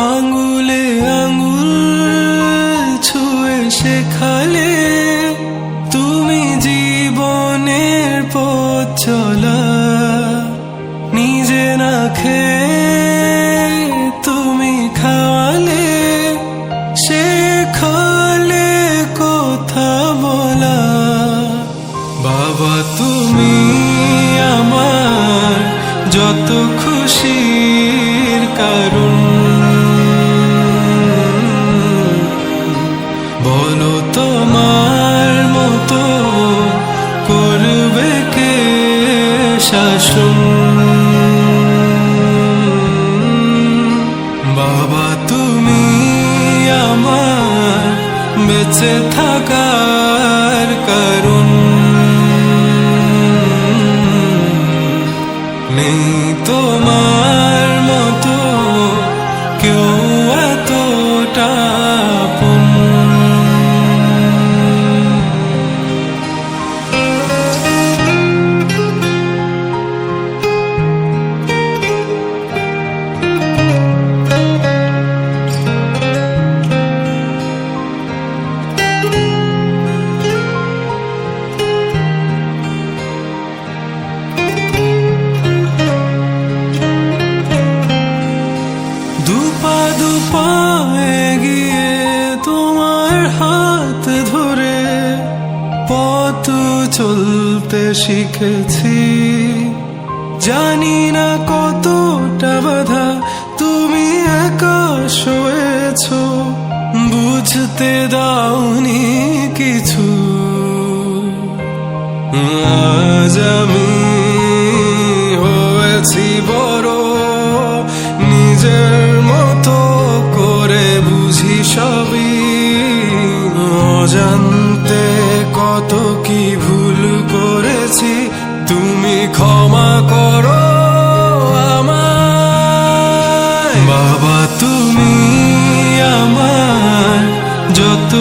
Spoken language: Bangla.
আঙুলে আঙুল ছুঁয়ে শেখালে তুমি জীবনের পথ চলা। নিজে না খেয়ে তুমি খাওয়ালে, শেখালে কথা বলা। বাবা তুমি আমার যত খুশির কারণ, বলো তোমার মতো করবে কে শাসন। বাবা তুমি আমার বেঁচে থাকার কারণ, নেই তোমার মতো কেউ এতটা আপন। দুপা দুপা এগিয়ে তোমার হাত ধরে পথ চলতে শিখেছি। জানি না কতটা বাধা তুমি একা সয়েছ, বুঝতে দাওনি কিছু। আজ আমি হয়েছি বড়, নিজের মতো করে বুঝি সবই। অজান্তে কত কি ভুল করেছি, তুমি ক্ষমা করো আমায়। বাবা তুমি আমার যত